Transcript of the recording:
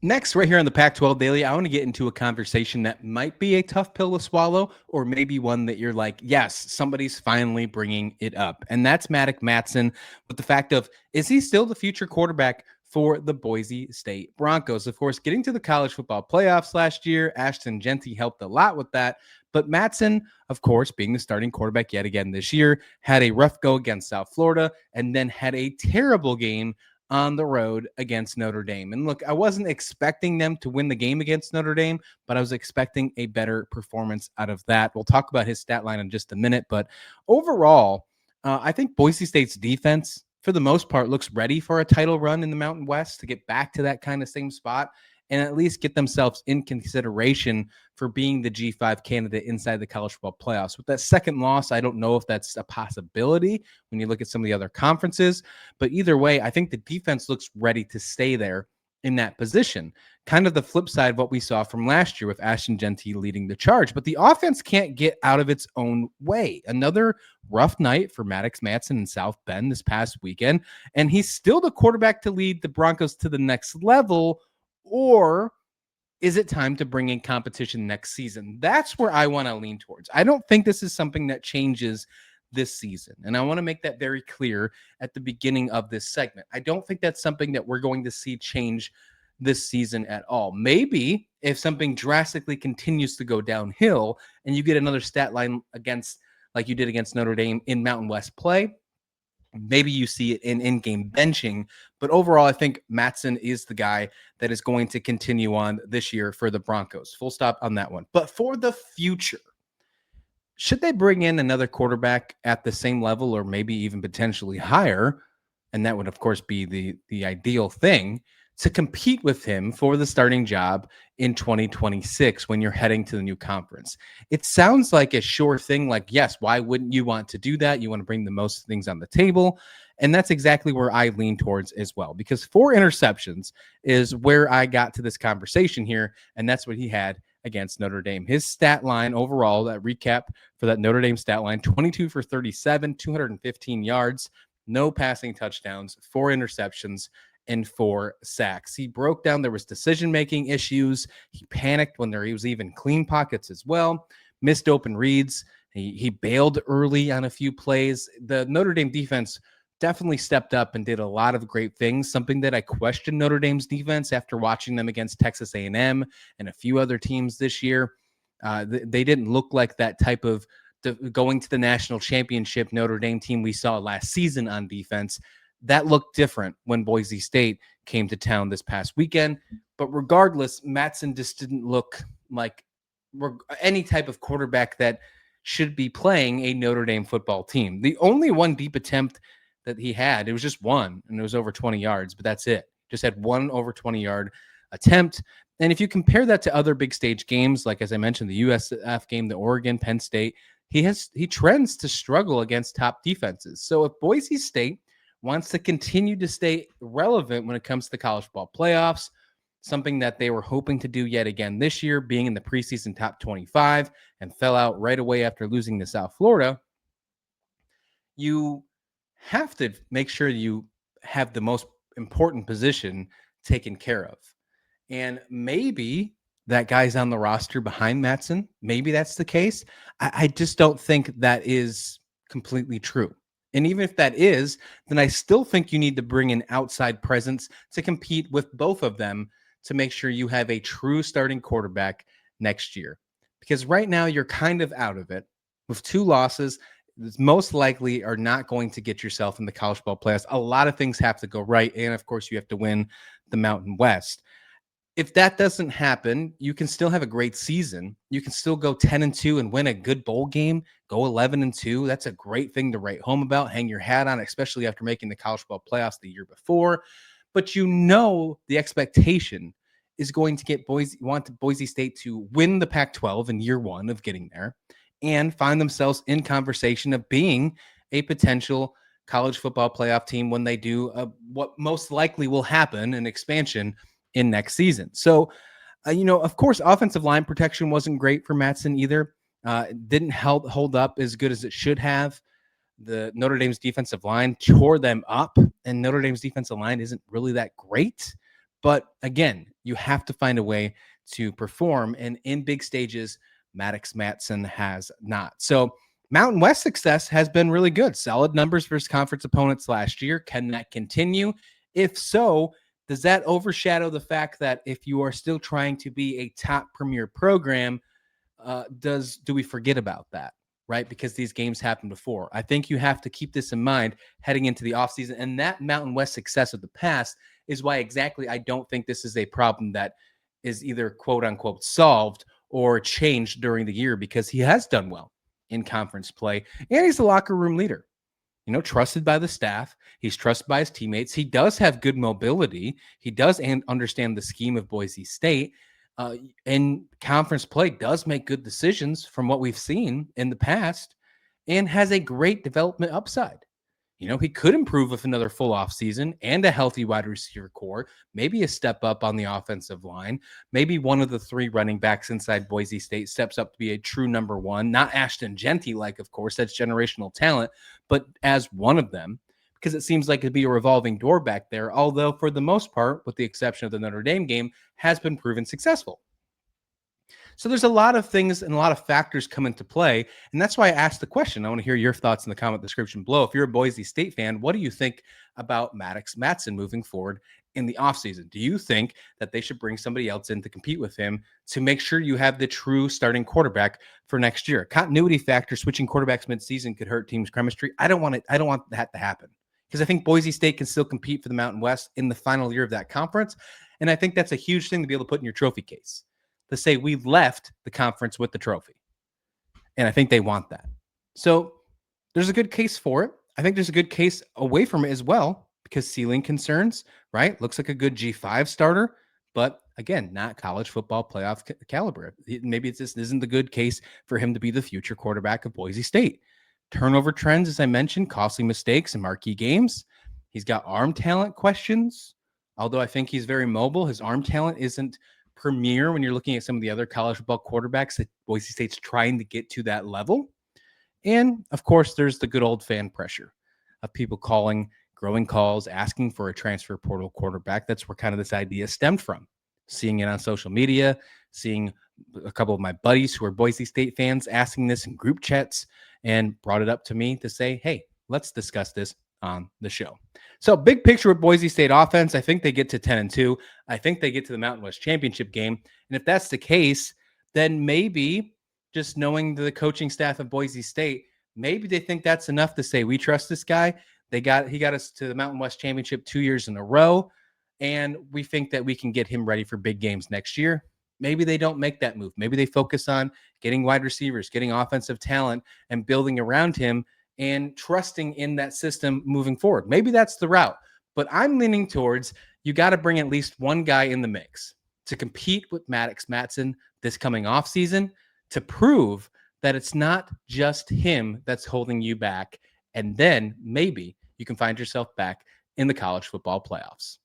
Next, right here on the Pac-12 Daily, I want to get into a conversation that might be a tough pill to swallow, or maybe one that you're like, yes, somebody's finally bringing it up. And that's Maddux Madsen with the fact of, is he still the future quarterback for the Boise State Broncos? Of course, getting to the college football playoffs last year, Ashton Genty helped a lot with that. But Madsen, of course, being the starting quarterback yet again this year, had a rough go against South Florida and then had a terrible game on the road against Notre Dame. And look, I wasn't expecting them to win the game against Notre Dame, but I was expecting a better performance out of that. We'll talk about his stat line in just a minute. But overall, I think Boise State's defense, for the most part, looks ready for a title run in the Mountain West to get back to that kind of same spot and at least get themselves in consideration for being the G5 candidate inside the college football playoffs. With that second loss, I don't know if that's a possibility when you look at some of the other conferences, but either way, I think the defense looks ready to stay there in that position. Kind of the flip side of what we saw from last year with Ashton Genty leading the charge, but the offense can't get out of its own way. Another rough night for Maddux Madsen in South Bend this past weekend, and he's still the quarterback to lead the Broncos to the next level. Or is it time to bring in competition next season? That's where I want to lean towards. I don't think this is something that changes this season. And I want to make that very clear at the beginning of this segment. I don't think that's something that we're going to see change this season at all. Maybe if something drastically continues to go downhill and you get another stat line against, like you did against Notre Dame in Mountain West play, maybe you see it in-game benching, but overall, I think Madsen is the guy that is going to continue on this year for the Broncos. Full stop on that one. But for the future, should they bring in another quarterback at the same level or maybe even potentially higher? And that would, of course, be the ideal thing to compete with him for the starting job in 2026 when you're heading to the new conference. It sounds like a sure thing. Like, yes, why wouldn't you want to do that? You want to bring the most things on the table. And that's exactly where I lean towards as well, because 4 interceptions is where I got to this conversation here. And that's what he had against Notre Dame. His stat line overall, that recap for that Notre Dame stat line, 22 for 37, 215 yards, no passing touchdowns, 4 interceptions, and 4 sacks. He broke down there was decision-making issues. He panicked when he was even clean pockets as well. Missed open reads. He bailed early on a few plays. The Notre Dame defense definitely stepped up and did a lot of great things, something that I questioned Notre Dame's defense after watching them against Texas A&M and a few other teams this year. They didn't look like that type of going to the national championship Notre Dame team we saw last season on defense. That looked different when Boise State came to town this past weekend. But regardless, Madsen just didn't look like any type of quarterback that should be playing a Notre Dame football team. The only one deep attempt that he had, it was just one, and it was over 20 yards, but that's it. Just had one over 20-yard attempt. And if you compare that to other big stage games, like as I mentioned, the USF game, the Oregon, Penn State, he trends to struggle against top defenses. So if Boise State wants to continue to stay relevant when it comes to the college football playoffs, something that they were hoping to do yet again this year, being in the preseason top 25 and fell out right away after losing to South Florida, you have to make sure you have the most important position taken care of. And maybe that guy's on the roster behind Madsen. Maybe that's the case. I just don't think that is completely true. And even if that is, then I still think you need to bring an outside presence to compete with both of them to make sure you have a true starting quarterback next year. Because right now you're kind of out of it with 2 losses. Most likely are not going to get yourself in the college football playoffs. A lot of things have to go right. And of course, you have to win the Mountain West. If that doesn't happen, you can still have a great season. You can still go 10-2 and win a good bowl game, go 11-2. That's a great thing to write home about, hang your hat on, especially after making the college football playoffs the year before. But you know the expectation is going to get Boise State to win the Pac-12 in year 1 of getting there and find themselves in conversation of being a potential college football playoff team when they do what most likely will happen, an expansion in next season. So, of course, offensive line protection wasn't great for Madsen either. Didn't hold up as good as it should have. The Notre Dame's defensive line tore them up, and Notre Dame's defensive line isn't really that great. But again, You have to find a way to perform. And in big stages, Maddux Madsen has not. So Mountain West success has been really good. Solid numbers versus conference opponents last year. Can that continue? If so, does that overshadow the fact that if you are still trying to be a top premier program, do we forget about that? Right? Because these games happened before. I think you have to keep this in mind heading into the offseason. And that Mountain West success of the past is why exactly I don't think this is a problem that is either quote unquote solved or changed during the year, because he has done well in conference play and he's the locker room leader. Trusted by the staff. He's trusted by his teammates. He does have good mobility. He does understand the scheme of Boise State. And conference play does make good decisions from what we've seen in the past and has a great development upside. He could improve with another full off season and a healthy wide receiver core, maybe a step up on the offensive line. Maybe one of the three running backs inside Boise State steps up to be a true number one, not Ashton Genty, of course, that's generational talent, but as one of them, because it seems like it'd be a revolving door back there. Although for the most part, with the exception of the Notre Dame game, has been proven successful. So there's a lot of things and a lot of factors come into play. And that's why I asked the question. I want to hear your thoughts in the comment description below. If you're a Boise State fan, what do you think about Maddux Madsen moving forward in the offseason? Do you think that they should bring somebody else in to compete with him to make sure you have the true starting quarterback for next year? Continuity factor, switching quarterbacks midseason could hurt teams' chemistry. I don't want that to happen, because I think Boise State can still compete for the Mountain West in the final year of that conference. And I think that's a huge thing to be able to put in your trophy case, to say we left the conference with the trophy. And I think they want that. So there's a good case for it. I think there's a good case away from it as well, because ceiling concerns, right? Looks like a good G5 starter, but again, not college football playoff caliber. Maybe it just isn't the good case for him to be the future quarterback of Boise State. Turnover trends, as I mentioned, costly mistakes in marquee games. He's got arm talent questions, although I think he's very mobile. His arm talent isn't premier when you're looking at some of the other college football quarterbacks that Boise State's trying to get to that level. And of course, there's the good old fan pressure of people calling, growing calls, asking for a transfer portal quarterback. That's where kind of this idea stemmed from. Seeing it on social media, seeing a couple of my buddies who are Boise State fans asking this in group chats, and brought it up to me to say, hey, let's discuss this on the show. So big picture with Boise State offense, I think they get to 10-2. I think they get to the Mountain West Championship game. And if that's the case, then maybe, just knowing the coaching staff of Boise State, maybe they think that's enough to say, we trust this guy. He got us to the Mountain West Championship 2 years in a row, and we think that we can get him ready for big games next year. Maybe they don't make that move. Maybe they focus on getting wide receivers, getting offensive talent, and building around him and trusting in that system moving forward. Maybe that's the route. But I'm leaning towards, you got to bring at least one guy in the mix to compete with Maddux Madsen this coming offseason, to prove that it's not just him that's holding you back. And then maybe you can find yourself back in the college football playoffs.